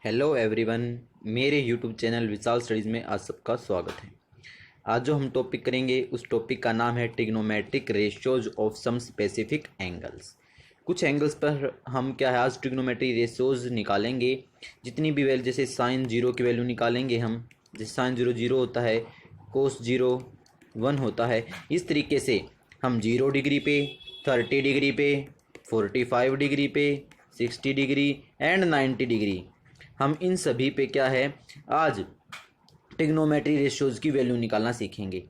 Hello everyone, मेरे YouTube channel विशाल studies में आज सबका स्वागत है। आज जो हम टॉपिक करेंगे उस टॉपिक का नाम है trigonometric ratios of some specific angles. कुछ एंगल्स पर हम क्या है आज ट्रिग्नोमेट्री रेशियोज निकालेंगे। जितनी भी वैल्यू, जैसे साइन जीरो की वैल्यू निकालेंगे हम, जैसे साइन जीरो जीरो होता है, कोस जीरो 1 होता है। इस तरीके से हम 0 डिग्री पे, 30 डिग्री पे, 45 डिग्री पे, 60 डिग्री एंड 90 डिग्री, हम इन सभी पे क्या है आज ट्रिग्नोमेट्री रेशियोज की वैल्यू निकालना सीखेंगे।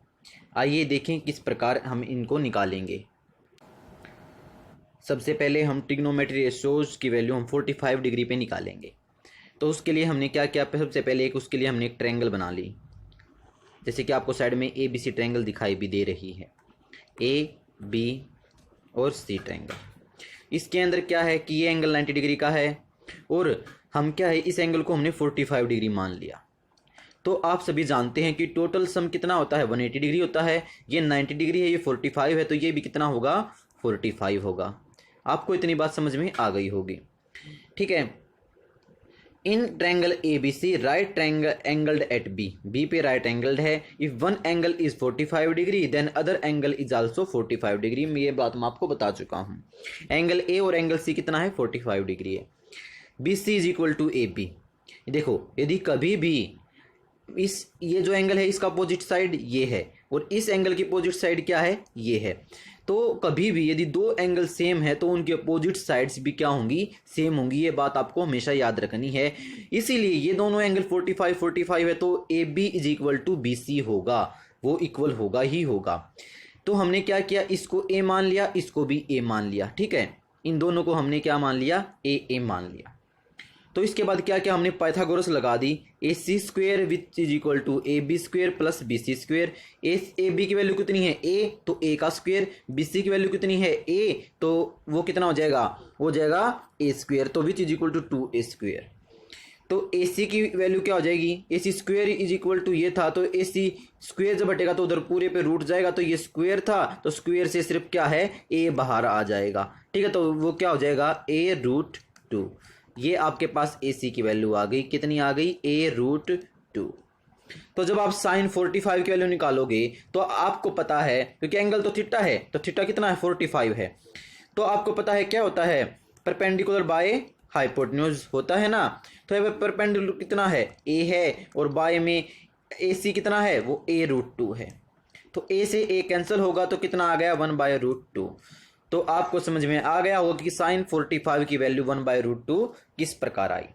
आइए देखें किस प्रकार हम इनको निकालेंगे। सबसे पहले हम ट्रिग्नोमेट्री रेशियोज की वैल्यू हम 45 डिग्री पे निकालेंगे। तो उसके लिए हमने क्या किया, सबसे पहले उसके लिए हमने एक ट्रायंगल बना ली। जैसे कि आपको साइड में ABC ट्रायंगल दिखाई भी दे रही है, AB और C ट्रायंगल। इसके अंदर क्या है कि ये एंगल 90 डिग्री का है और हम क्या है इस एंगल को हमने 45 डिग्री मान लिया। तो आप सभी जानते हैं कि टोटल सम कितना होता है, 180 डिग्री होता है। ये 90 डिग्री है, ये 45 है, तो ये भी कितना होगा, 45 होगा। आपको इतनी बात समझ में आ गई होगी, ठीक है। In triangle ABC right triangle angled at B पे राइट एंगल्ड है। If one angle is 45 degree then other angle is also 45 degree. ये बात मैं आपको बता चुका हूँ। एंगल A और एंगल C कितना है, 45 डिग्री है। BC is equal to AB। देखो, यदि कभी भी ये जो एंगल है इसका अपोजिट साइड ये है और इस एंगल की अपोजिट साइड क्या है, ये है, तो कभी भी यदि दो एंगल सेम है तो उनकी अपोजिट साइड्स भी क्या होंगी, सेम होंगी। ये बात आपको हमेशा याद रखनी है। इसीलिए ये दोनों एंगल 45 है तो AB is equal to BC होगा, वो इक्वल होगा ही होगा। तो हमने क्या किया, इसको A मान लिया, इसको भी A मान लिया, ठीक है। इन दोनों को हमने क्या मान लिया, A मान लिया। तो इसके बाद क्या क्या हमने पाइथागोरस लगा दी। AC square which is equal to AB square plus BC square. AB की वैल्यू कितनी है A, तो A का स्क्वेयर। BC की वैल्यू कितनी है A, तो वो कितना हो जाएगा, हो जाएगा A स्क्वेयर, तो which is equal to 2A square. तो AC की वैल्यू क्या हो जाएगी, AC square is equal to ये था, तो AC स्क्वेयर जब हटेगा तो उधर पूरे पे रूट जाएगा, तो ये स्क्वेयर था, तो स्क्वेयर से सिर्फ क्या है A बाहर आ जाएगा, ठीक है। तो वो क्या हो जाएगा A√2। ये आपके पास AC की वैल्यू आ गई, कितनी आ गई, A√2। तो जब आप साइन 45 की वैल्यू निकालोगे तो आपको पता है, क्योंकि एंगल तो थीटा है, तो थीटा कितना है, 45 है, तो आपको पता है क्या होता है, परपेंडिकुलर बाय हाइपोटेन्यूज होता है ना। तो ये परपेंडिकुलर कितना है, A है, और बाय में AC कितना है, वो A√2 है। तो A से A कैंसिल होगा तो कितना आ गया, 1/√2। तो आपको समझ में आ गया होगा कि साइन 45 की वैल्यू 1/√2 किस प्रकार आई।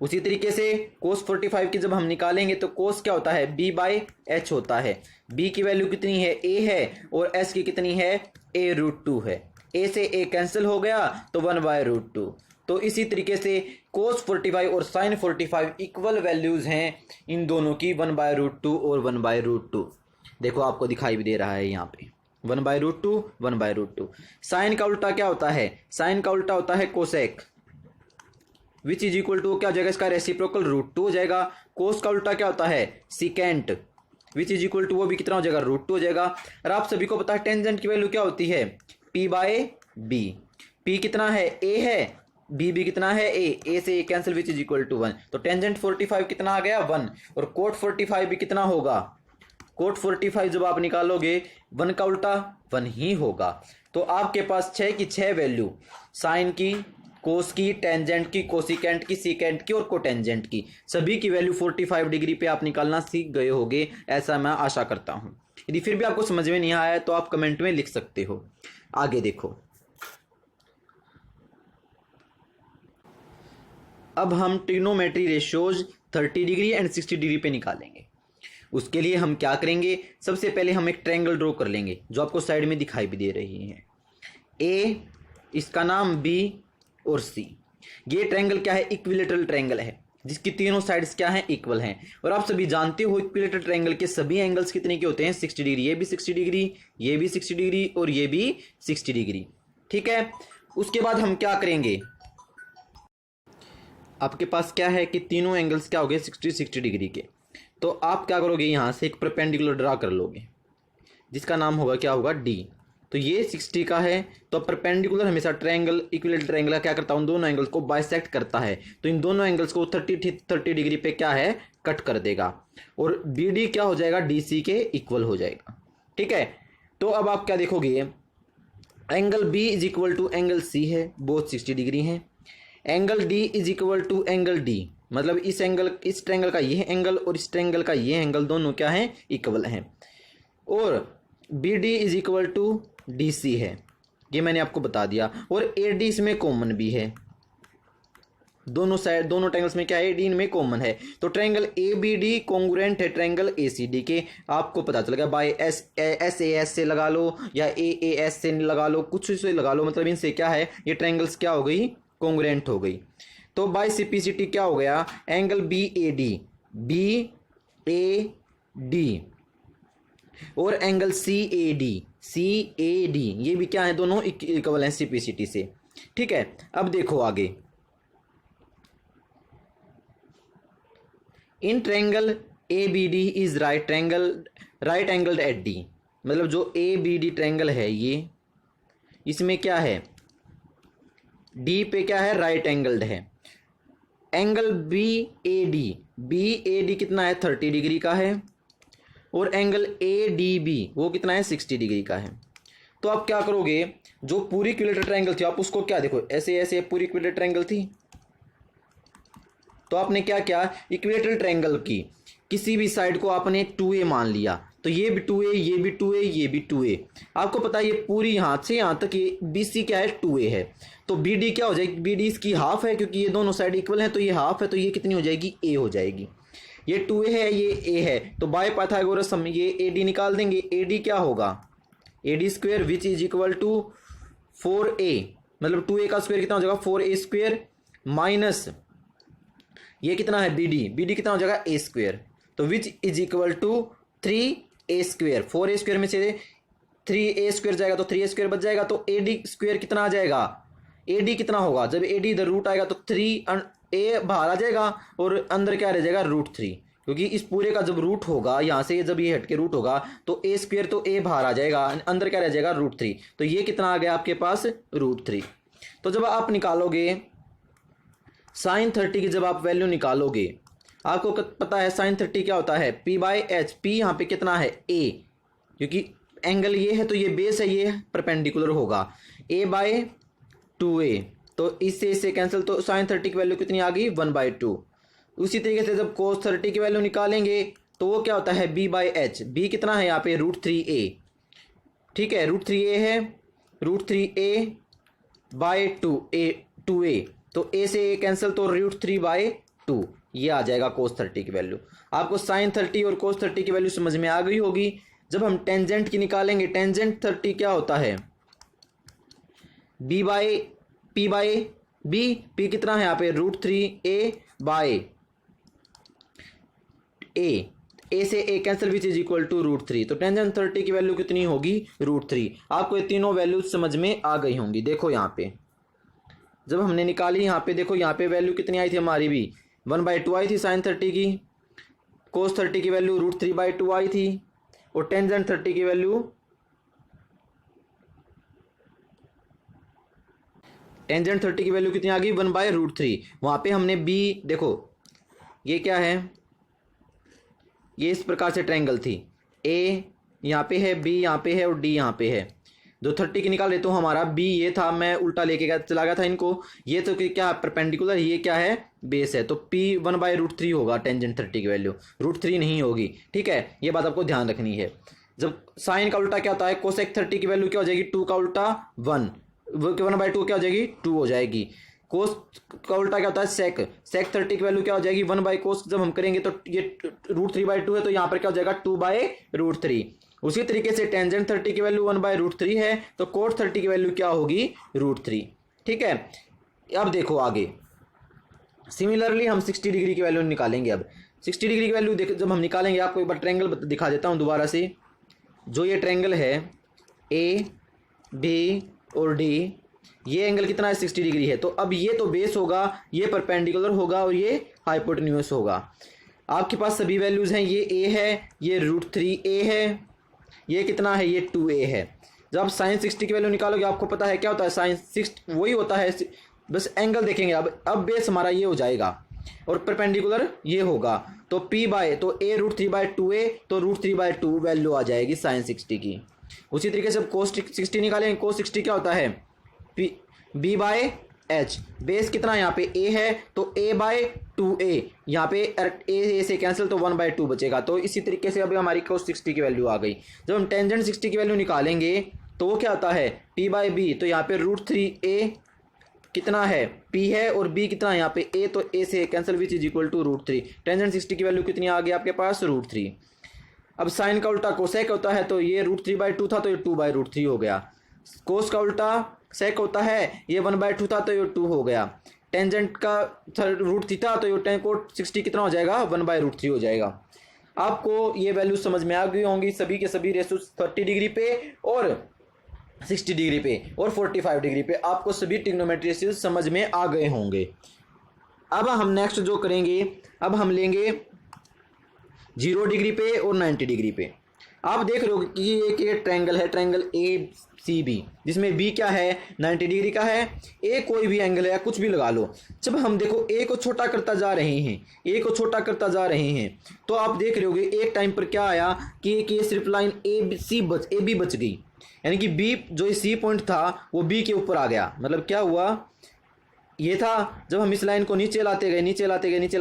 उसी तरीके से कोस 45 की जब हम निकालेंगे तो कोस क्या होता है, B/H होता है। B की वैल्यू कितनी है, A है, और S की कितनी है, A√2 है। A से A कैंसिल हो गया तो 1/√2। तो इसी तरीके से कोस 45 और साइन 45 इक्वल वैल्यूज हैं इन दोनों की, 1/√2 और 1/√2। देखो आपको दिखाई भी दे रहा है यहाँ पे 1/√2 1/√2। साइन का उल्टा क्या होता है, साइन का उल्टा होता है cosec, which is equal to क्या हो जाएगा, इसका रेसिप्रोकल √2 हो जाएगा। कोस का उल्टा क्या होता है, secant, which is equal to वो भी कितना हो जाएगा, √2 हो जाएगा। और आप सभी को पता है टेंजेंट की वैल्यू क्या होती है, P/B। P कितना है, A है, B भी कितना है, A से A cancel, which is equal to 1। तो टेंजेंट 45 कितना आ गया, 1, और कोट 45 भी कितना होगा, कोट 45 जब आप निकालोगे 1 का उल्टा 1 ही होगा। तो आपके पास 6 की 6 वैल्यू, साइन की, कोस की, टेंजेंट की, कोसिकेंट की, सीकेंट की और कोटेंजेंट की, सभी की वैल्यू 45 डिग्री पे आप निकालना सीख गए होगे, ऐसा मैं आशा करता हूं। यदि फिर भी आपको समझ में नहीं आया तो आप कमेंट में लिख सकते हो। आगे देखो, अब हम trigonometry ratios 30 degree and 60 degree पे निकालेंगे। उसके लिए हम क्या करेंगे, सबसे पहले हम एक ट्रायंगल ड्रॉ कर लेंगे जो आपको साइड में दिखाई भी दे रही है, A, इसका नाम B और C। ये ट्रायंगल क्या है, इक्विलेटरल ट्रायंगल है जिसकी तीनों साइड्स क्या हैं, इक्वल हैं। और आप सभी जानते हो इक्विलेटरल ट्रायंगल के सभी एंगल्स कितने के होते हैं, 60 डिग्री। ये भी 60 डिग्री, ये भी 60 डिग्री और ये भी 60 डिग्री, ठीक है। उसके बाद हम क्या करेंगे, आपके पास क्या है कि तीनों एंगल्स क्या हो गए, 60 डिग्री के। तो आप क्या करोगे, यहां से एक परपेंडिकुलर ड्रा कर लोगे जिसका नाम होगा क्या होगा, D। तो ये 60 का है। तो परपेंडिकुलर हमेशा ट्रायंगल इक्विलेटरल ट्रायंगल का क्या करता है, उन दोनों एंगल्स को बाइसेक्ट करता है। तो इन दोनों एंगल्स को 30 डिग्री पे क्या है, कट कर देगा, और बी डी क्या हो जाएगा, डी सी के इक्वल हो जाएगा। ठीक है, तो अब आप क्या देखोगे, angle B is equal to angle C है, बोथ 60 डिग्री हैं। Angle D is equal to angle D, मतलब इस ट्रायंगल का ये एंगल और इस ट्रायंगल का ये एंगल दोनों क्या है, इक्वल हैं। और B D is equal to D C है, ये मैंने आपको बता दिया। और ए डी इसमें कॉमन भी है, दोनों साइड दोनों ट्रायंगल्स में क्या है, डी इनमें कॉमन है। तो triangle A B D congruent है ट्रायंगल ए सी डी के, आपको पता चल गया। बाय एस ए एस से लगा लो या ए एस से लगा लो, कुछ से लगा लो, मतलब इनसे क्या है, ये ट्रायंगल्स क्या हो गई, कॉन्ग्रुएंट हो गई। तो बाय सिम्प्लिसिटी क्या हो गया, एंगल बी ए डी और एंगल सी ए डी ये भी क्या है, दोनों इक्वल हैं सिम्प्लिसिटी से। ठीक है, अब देखो आगे, in triangle A B D is right angled at D, मतलब जो ए बी डी ट्रायंगल है ये, इसमें क्या है, डी पे क्या है, राइट एंगल्ड है। एंगल बी ए डी कितना है, 30 डिग्री का है, और एंगल ए डी बी वो कितना है, 60 डिग्री का है। तो आप क्या करोगे, जो पूरी इक्विलेटरल ट्रायंगल थी आप उसको क्या देखो, ऐसे ऐसे पूरी इक्विलेटरल ट्रायंगल थी, तो आपने क्या किया, इक्विलेटरल ट्रायंगल की किसी भी साइड को आपने 2a मान लिया, तो ये भी 2a, ये भी 2a, ये भी 2a। आपको पता है ये पूरी यहाँ से यहाँ तक ये BC क्या है, 2a है। तो BD क्या हो जाएगी, BD इसकी हाफ है, क्योंकि ये दोनों साइड इक्वल हैं, तो ये हाफ है, तो ये कितनी हो जाएगी, a हो जाएगी। ये 2a है, ये a है, तो बाय पाइथागोरस हम ये AD निकाल देंगे। AD क्या होगा, AD square which is equal to 4a, मतलब 2a का स्क्वायर कितना हो जाएगा, 4a स्क्वायर, माइनस ये कितना है, BD कितना हो जाएगा, a स्क्वायर, तो which is equal to 3a square. 4a square में से 3a स्क्वायर जाएगा तो 3a स्क्वायर बच जाएगा, तो AD स्क्वायर कितना आ जाएगा, AD कितना होगा, जब AD इधर रूट आएगा तो 3a बाहर आ जाएगा और अंदर क्या रह जाएगा, √3, क्योंकि इस पूरे का जब रूट होगा यहाँ से, जब ये हट के रूट होगा तो a स्क्वायर, तो a बाहर आ जाएगा, अंदर क्या रह जाएगा, √3, तो ये कितना आ गया आपके पास, √3। तो जब आप निकालोगे sin 30 की, जब आप वैल्यू निकालोगे, आपको पता है sin 30 क्या होता है, P/H, P यहाँ पे कितना है, a, क्योंकि एंगल ये है तो ये बेस है, ये परपेंडिकुलर होगा, a/2a, तो इससे कैंसिल, तो sin 30 की वैल्यू कितनी आ गई, 1/2। उसी तरीके से जब cos 30 की वैल्यू निकालेंगे तो वो क्या होता है, B/H, B कितना है यहाँ पे, √3a, ठीक है, √3a है, √3a/2a, तो a से a कैंसिल, तो √3/2 ये आ जाएगा cos 30 की वैल्यू। आपको sin 30 और cos 30 की वैल्यू समझ में आ गई होगी। जब हम टेंजेंट की निकालेंगे, टेंजेंट 30 क्या होता है, P कितना है यहाँ पे, √3a/a से a cancel which is equal to √3, तो टेंजेंट 30 की वैल्यू कितनी होगी, √3। आपको ये तीनों वैल्यूज समझ में आ गई होंगी। देखो यहाँ पे जब हमने निकाली, यहाँ पे देखो, यहाँ पे वैल्यू कितनी आई थी हमारी भी, 1/2 आई थी sin 30 की, cos 30 की वैल्यू √3/2 आई थी, और टेंजेंट 30 की वैल्यू, कितनी आ गई, 1/√3। वहाँ पे हमने b, देखो ये क्या है, ये इस प्रकार से ट्रायंगल थी, a यहाँ पे है, b यहाँ पे है और d यहाँ पे है। जो 30 की निकाल रहे तो हमारा b ये था, मैं उल्टा लेके चला गया था इनको, ये तो क्या परपेंडिकुलर, ये क्या है, बेस है, तो p 1/√3 होगा टेंजेंट 30 की वैल्यू, √3 नहीं होगी। ठीक है, ये बात आपको ध्यान रखनी है। जब साइन का उल्टा क्या होता है, कोसेक 30 की वैल्यू क्या हो जाएगी, 2 का उल्टा 1, 1/2 क्या हो जाएगी, 2 हो जाएगी। कोस का उल्टा क्या होता है, सेक 30 की वैल्यू क्या हो जाएगी, 1/cos, जब हम करेंगे तो ये √3/2 है, तो यहाँ पर क्या हो जाएगा, 2/√3। उसी तरीके से टेंजेंट 30 की वैल्यू 1/√3 है, तो कोट 30 की वैल्यू क्या होगी, √3। ठीक है, अब देखो आगे, सिमिलरली हम 60 डिग्री की वैल्यू निकालेंगे। अब 60 डिग्री की वैल्यू जब हम निकालेंगे, आपको एक बार ट्रायंगल दिखा देता हूँ दोबारा से। जो ये ट्रायंगल है ए बी और डी, ये एंगल कितना है, 60 डिग्री है। तो अब ये तो बेस होगा, ये परपेंडिकुलर होगा और ये हाइपोटेन्यूस होगा। आपके पास सभी वैल्यूज़ हैं, ये a है, ये √3a है, ये कितना है, ये 2a है। जब आप साइन 60 की वैल्यू निकालोगे आपको पता है क्या होता है, साइन 60 वही होता है, बस एंगल देखेंगे। अब बेस हमारा ये हो जाएगा और परपेंडिकुलर ये होगा, तो p बाय तो a √3/2a, तो √3/2 वैल्यू आ जाएगी साइन 60 की। उसी तरीके से अब कोस 60 निकालेंगे। कोस 60 क्या होता है, b बाय h, बेस कितना यहाँ पे a है तो a/2a, यहाँ पे a से कैंसिल तो 1/2 बचेगा। तो इसी तरीके से अभी हमारी कोस 60 की वैल्यू आ गई। जब हम टेंजेंट 60 की वैल्यू निकालेंगे तो वो क्या आता है p/b, तो यहाँ पे √3a कितना है p है और b कितना है यहाँ पे a, तो a से cancel which is equal to √3। Tangent 60 की वैल्यू कितनी आ गई आपके पास, √3। अब साइन का उल्टा कोसेक होता है, तो ये √3/2 था तो ये 2/√3 हो गया। कोस का उल्टा सेक होता है, ये 1/2 था तो ये 2 हो गया। टेंजेंट का √3 था तो ये टेन कोट 60 कितना हो जाएगा, 1/√3 हो जाएगा। आपको ये वैल्यू समझ में आ गई होंगी, सभी के सभी रेशो 30 डिग्री पे और 60 डिग्री पे और 45 डिग्री पे आपको सभी ट्रिग्नोमेट्री रेशियोज समझ में आ गए होंगे। अब हम नेक्स्ट जो करेंगे, अब हम लेंगे 0 डिग्री पे और 90 डिग्री पे। आप देख रहे हो कि ये ट्रायंगल है, ट्रायंगल ACB, जिसमें B क्या है 90 डिग्री का है। A कोई भी एंगल है, कुछ भी लगा लो। जब हम देखो A को छोटा करता जा रहे हैं, A को छोटा करता जा रहे हैं, तो आप देख रहे होगे एक टाइम पर क्या आया कि सिर्फ लाइन AB बच गई, यानी कि B जो C पॉइंट था वो B के ऊपर आ गया। मतलब क्या हुआ, ये था जब हम इस लाइन को नीचे लाते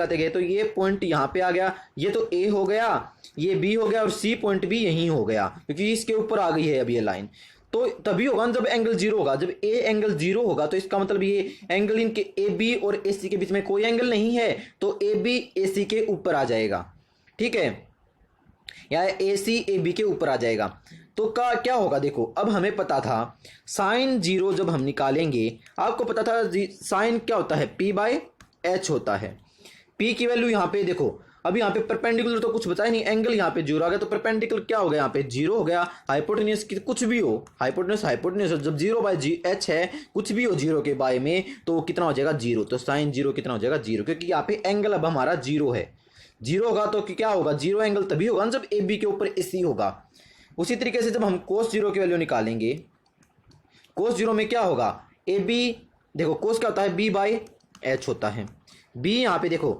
गए तो ये पॉइंट यहाँ पे आ गया, ये तो A हो गया, ये B हो गया और C पॉइंट भी यहीं हो गया क्योंकि इसके ऊपर आ गई है अब ये लाइन। तो तभी होगा जब एंगल 0 होगा, जब A एंगल 0 होगा तो इसका मतलब ये एंगल इनके AB और AC के बीच में कोई एंगल नहीं है, तो AB AC के ऊपर आ जाएगा, ठीक है, या AC AB के ऊपर आ जाएगा। तो क्या होगा, देखो अब हमें पता था साइन 0 जब हम निकालेंगे, आपको पता था साइन क्या होता है p/h होता है। p की वैल्यू यहाँ पे देखो, अभी यहाँ पे परपेंडिकुलर तो कुछ बचा ही नहीं, एंगल यहाँ पे 0 आ गया, तो परपेंडिकुलर क्या हो गया, यहाँ पे 0 हो गया। हाइपोटेन्यूज कुछ भी हो, हाइपोटेन्यूज जब 0/h है, कुछ भी हो 0 के बाय में, तो कितना हो जाएगा 0, तो साइन 0 कितना हो जाएगा 0, क्योंकि यहाँ पे एंगल अब हमारा 0 है। 0 होगा तो क्या होगा, 0 एंगल तभी होगा जब AB के ऊपर AC होगा। उसी तरीके से जब हम कोस 0 की वैल्यू निकालेंगे, कोस 0 में क्या होगा, AB, देखो कोस क्या होता है b/h होता है। b यहाँ पे देखो,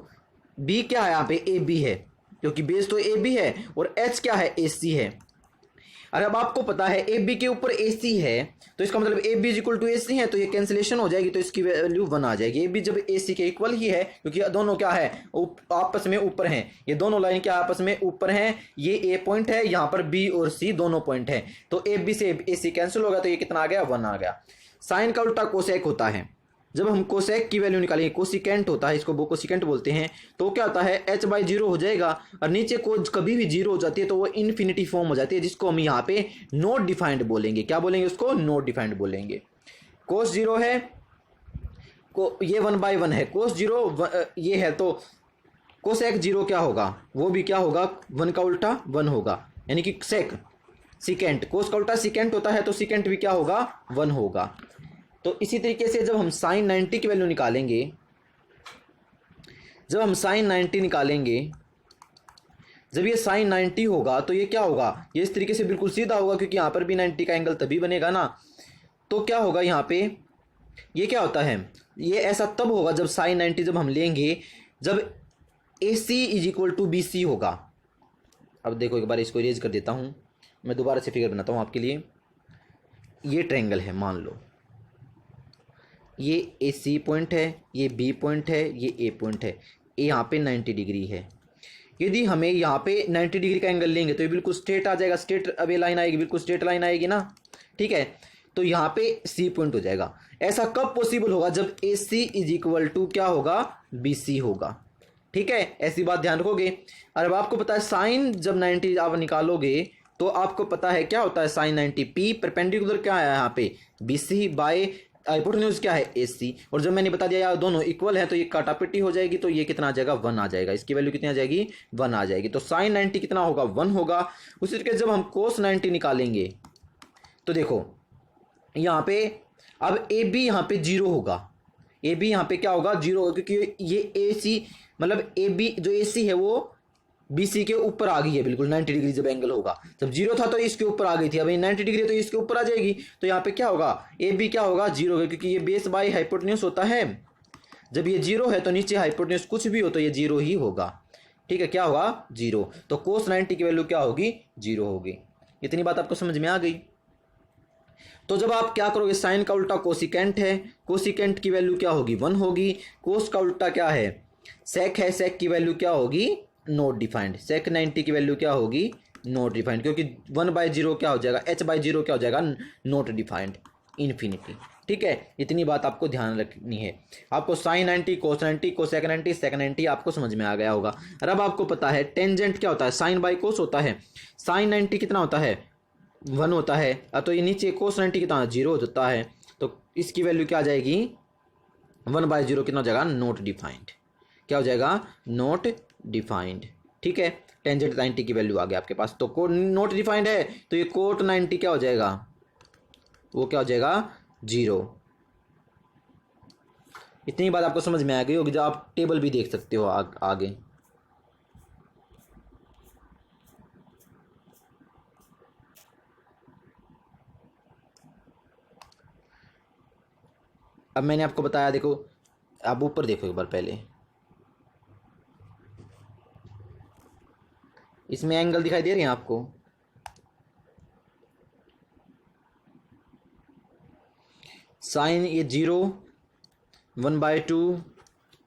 b क्या है यहाँ पे AB है, क्योंकि बेस तो AB है, और h क्या है AC है। अरे अब आपको पता है AB के ऊपर AC है, तो इसका मतलब AB इक्वल टू AC है, तो ये कैंसिलेशन हो जाएगी, तो इसकी वैल्यू 1 आ जाएगी। AB जब AC के इक्वल ही है, क्योंकि दोनों क्या है आपस में ऊपर हैं, ये दोनों लाइन क्या आपस में ऊपर हैं, ये A पॉइंट है, यहाँ पर B और C दोनों पॉइंट हैं, तो AB से AC कैंसिल होगा, तो ये कितना आ गया 1 आ गया। साइन का उल्टा कोसेक होता है, जब हम कोसेक की वैल्यू निकालेंगे, कोसिकेंट होता है, इसको वो कोसिकेंट बोलते हैं, तो क्या होता है h/0 हो जाएगा, और नीचे को कभी भी 0 हो जाती है तो वो इन्फिनिटी फॉर्म हो जाती है, जिसको हम यहाँ पे नॉट डिफाइंड बोलेंगे। क्या बोलेंगे उसको, नॉट डिफाइंड बोलेंगे। कोस 0 है, ये 1/1 है, कोस 0 ये है, तो कोसेक 0 क्या होगा, वो भी क्या होगा 1 का उल्टा 1 होगा, यानी कि सेक सिकेंट, कोस का उल्टा सिकेंट होता है, तो सिकेंट भी क्या होगा 1 होगा। तो इसी तरीके से जब हम साइन 90 की वैल्यू निकालेंगे, जब हम साइन 90 निकालेंगे, जब ये साइन 90 होगा तो ये क्या होगा, ये इस तरीके से बिल्कुल सीधा होगा, क्योंकि यहाँ पर भी 90 का एंगल तभी बनेगा ना। तो क्या होगा यहाँ पे, ये क्या होता है, ये ऐसा तब होगा जब साइन 90 जब हम लेंगे जब AC is equal to BC होगा। अब देखो एक बार इसको इरेज कर देता हूँ, मैं दोबारा से फिगर बनाता हूँ आपके लिए। ये ट्रायंगल है, मान लो ये AC पॉइंट है, ये B पॉइंट है, ये A पॉइंट है, ये यहाँ पे 90 डिग्री है। यदि हमें यहाँ पे 90 डिग्री का एंगल लेंगे तो ये बिल्कुल स्ट्रेट आ जाएगा, स्ट्रेट अब ये लाइन आएगी, बिल्कुल स्ट्रेट लाइन आएगी ना, ठीक है। तो यहाँ पे C पॉइंट हो जाएगा। ऐसा कब पॉसिबल होगा, जब AC इज इक्वल टू क्या होगा BC होगा, ठीक है, ऐसी बात ध्यान रखोगे। और अब आपको पता है साइन जब 90 आप निकालोगे तो आपको पता है क्या होता है साइन 90, P परपेंडिकुलर क्या है यहाँ पे BC बाय हाइपोटेन्यूज क्या है AC, और जब मैंने बता दिया यार दोनों इक्वल है तो ये काटापिटी हो जाएगी, तो ये कितना आ जाएगा 1 आ जाएगा, इसकी वैल्यू कितनी आ जाएगी 1 आ जाएगी। तो साइन 90 कितना होगा 1 होगा। उसी तरीके जब हम कोस 90 निकालेंगे तो देखो यहाँ पे अब AB यहाँ पे 0 होगा, AB यहाँ पे क्या होगा 0 होगा, क्योंकि ये AC मतलब AB जो AC है वो BC के ऊपर आ गई है बिल्कुल 90 डिग्री जब एंगल होगा। जब 0 था तो इसके ऊपर आ गई थी, अब 90 डिग्री तो इसके ऊपर आ जाएगी। तो यहाँ पे क्या होगा, AB क्या होगा 0 होगा, क्योंकि ये बेस बाय हाइपोटेन्यूज होता है। जब ये 0 है तो नीचे हाइपोटेन्यूज कुछ भी हो तो ये 0 ही होगा। ठीक है, क्या होगा 0। तो cos 90 की वैल्यू क्या होगी 0 होगी। इतनी बात आपको समझ में आ गई। तो जब आप क्या करोगे, साइन का उल्टा कोसिकेंट है, कोसिकेंट की वैल्यू क्या होगी 1 होगी। कोस का उल्टा क्या है सेक है, सेक की वैल्यू क्या होगी नॉट डिफाइंड। सेक 90 की वैल्यू क्या होगी नॉट डिफाइंड, क्योंकि 1/0 क्या हो जाएगा h/0 क्या हो जाएगा नॉट डिफाइंड इन्फिनिटी। ठीक है, इतनी बात आपको ध्यान रखनी है। आपको साइन 90 कोस 90 कोसेक 90 सेक 90 आपको समझ में आ गया होगा। और अब आपको पता है टेंजेंट क्या होता है, साइन बाई कोस होता है। साइन 90 कितना होता है 1 होता है, तो ये नीचे कोस 90 कितना 0 होता है। तो इसकी वैल्यू क्या आ जाएगी 1/0 कितना हो जाएगा नॉट डिफाइंड। क्या हो जाएगा नॉट डिफाइंड। ठीक है, टेंजेंट 90 की वैल्यू आ गया आपके पास। तो कोट नॉट डिफाइंड है तो ये कोट 90 क्या हो जाएगा, वो क्या हो जाएगा 0। इतनी बात आपको समझ में आ गई होगी। जब आप टेबल भी देख सकते हो आगे। अब मैंने आपको बताया, देखो आप ऊपर देखो एक बार पहले, इसमें एंगल दिखाई दे रहे हैं आपको। साइन ये 0 1/2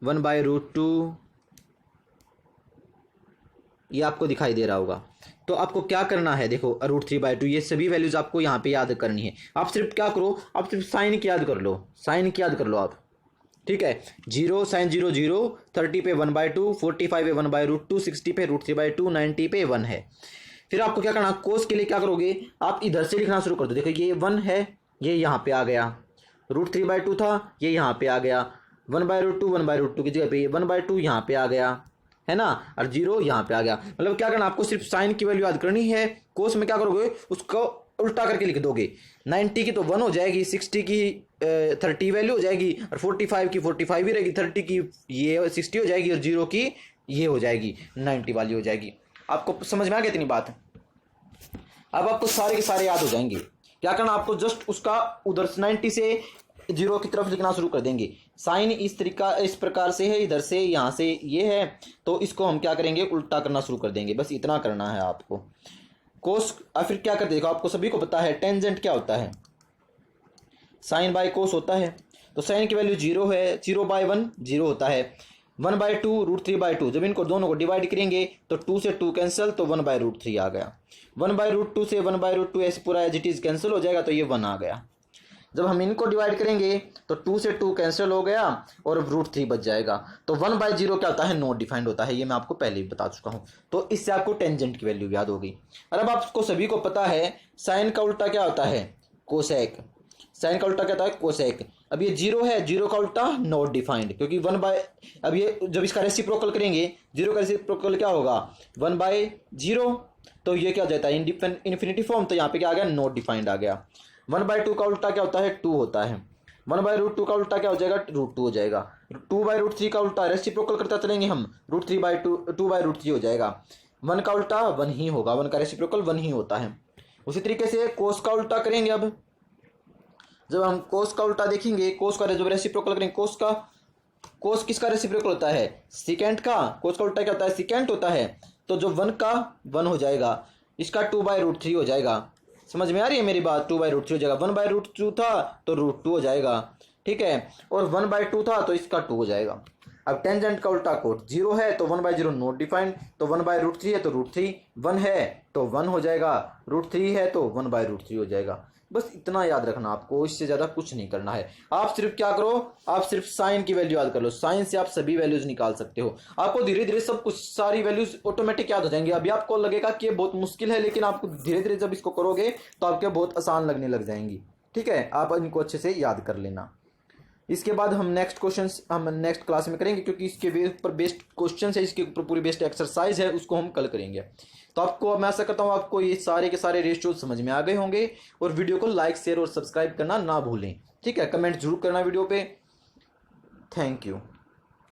1/√2 ये आपको दिखाई दे रहा होगा। तो आपको क्या करना है, देखो √3/2 ये सभी वैल्यूज आपको यहाँ पे याद करनी है। आप सिर्फ क्या करो, आप सिर्फ साइन की याद कर लो, साइन की याद कर लो आप। ठीक है, 0 साइन 0 0, 30 पे 1/2, 45 पे 1/√2, 60 पे √3/2, 90 पे 1 है। फिर आपको क्या करना, कोस के लिए क्या करोगे, आप इधर से लिखना शुरू कर दो। देखो ये 1 है, ये यहाँ पे आ गया, √3/2 था ये यहाँ पे आ गया, 1/√2 1/√2 की जगह पे 1/2 यहाँ पे आ गया, है ना, और 0 यहाँ पे आ गया। मतलब क्या करना, आपको सिर्फ साइन की वैल्यू याद करनी है। कोस में क्या करोगे, उसको उल्टा करके लिख दोगे। 90 की तो 1 हो जाएगी, 60 की 30 वैल्यू हो जाएगी, और 45 की 45 ही रहेगी, 30 की ये 60 हो जाएगी, और 0 की ये हो जाएगी 90 वाली हो जाएगी। आपको समझ में आ गया इतनी बात। अब आपको सारे के सारे याद हो जाएंगे। क्या करना, आपको जस्ट उसका उधर 90 से 0 की तरफ लिखना शुरू कर देंगे। साइन इस प्रकार से है, इधर से यहाँ से ये है, तो इसको हम क्या करेंगे उल्टा करना शुरू कर देंगे। बस इतना करना है आपको। कोस फिर क्या कर देखो, आपको सभी को पता है टेंजेंट क्या होता है, साइन बाय कोस होता है। तो साइन की वैल्यू 0 है, 0/1 0 होता है, 1/2 √3/2। जब इनको दोनों को डिवाइड करेंगे तो 2 से 2 कैंसिल, तो 1/√3 आ गया। 1/√2 से 1/√2 ऐसे पूरा एज इट इज कैंसिल हो जाएगा, तो ये 1 आ गया। जब हम इनको डिवाइड करेंगे तो 2 से 2 कैंसिल हो गया और √3 बच जाएगा। तो 1/0 क्या होता है नॉट डिफाइंड होता है, ये मैं आपको पहले ही बता चुका हूँ। तो इससे आपको टेंजेंट की वैल्यू याद हो गई। और अब आपको सभी को पता है साइन का उल्टा क्या होता है कोसेक। साइन का उल्टा क्या होता है कोसेक। अब ये 0 है, 0 का उल्टा नॉट डिफाइंड, क्योंकि अब ये जब इसका रेसिप्रोकल करेंगे 0 का रेसिप्रोकल क्या होगा 1/0, तो ये क्या हो जाता है इन्फिनिटी फॉर्म। तो यहाँ पे क्या आ गया नॉट डिफाइंड आ गया। 1/2 का उल्टा क्या होता है 2 होता है, 1/√2 का उल्टा क्या हो जाएगा √2 हो जाएगा। 2/√3 का उल्टा रेसिप्रोकल करता चलेंगे हम, √3/2 2/√3 हो जाएगा। 1 का उल्टा 1 ही होगा, 1 का रेसिप्रोकल 1 ही होता है। उसी तरीके से कोस का उल्टा करेंगे। अब जब हम कोस का उल्टा देखेंगे, कोस का जब रेसिप्रोकल करेंगे, कोस किसका रेसिप्रोकल होता है सिकेंट का। कोस का उल्टा क्या होता है सिकेंट होता है। तो जो 1 का 1 हो जाएगा, इसका 2/√3 हो जाएगा। समझ में आ रही है मेरी बात, 2/√3 हो जाएगा। 1/√2 था तो √2 हो जाएगा, ठीक है, और 1/2 था तो इसका 2 हो जाएगा। अब टेंजेंट का उल्टा कोट 0 है तो 1/0 नॉट डिफाइंड, तो 1/√3 है तो √3, 1 है तो 1 हो जाएगा, √3 है तो 1/√3 हो जाएगा। बस इतना याद रखना आपको, इससे ज़्यादा कुछ नहीं करना है। आप सिर्फ क्या करो, आप सिर्फ साइन की वैल्यू याद कर लो। साइन से आप सभी वैल्यूज निकाल सकते हो। आपको धीरे धीरे सब कुछ सारी वैल्यूज ऑटोमेटिक याद हो जाएंगी। अभी आपको लगेगा कि ये बहुत मुश्किल है, लेकिन आपको धीरे धीरे जब इसको करोगे तो आपके बहुत आसान लगने लग जाएंगी। ठीक है, आप इनको अच्छे से याद कर लेना। इसके बाद हम नेक्स्ट क्लास में करेंगे, क्योंकि इसके ऊपर बेस्ड क्वेश्चन है, इसके ऊपर पूरी बेस्ड एक्सरसाइज है, उसको हम कल करेंगे। तो आपको मैं आशा करता हूँ आपको ये सारे के सारे रेशियो समझ में आ गए होंगे। और वीडियो को लाइक शेयर और सब्सक्राइब करना ना भूलें। ठीक है, कमेंट जरूर करना वीडियो पे। Thank you.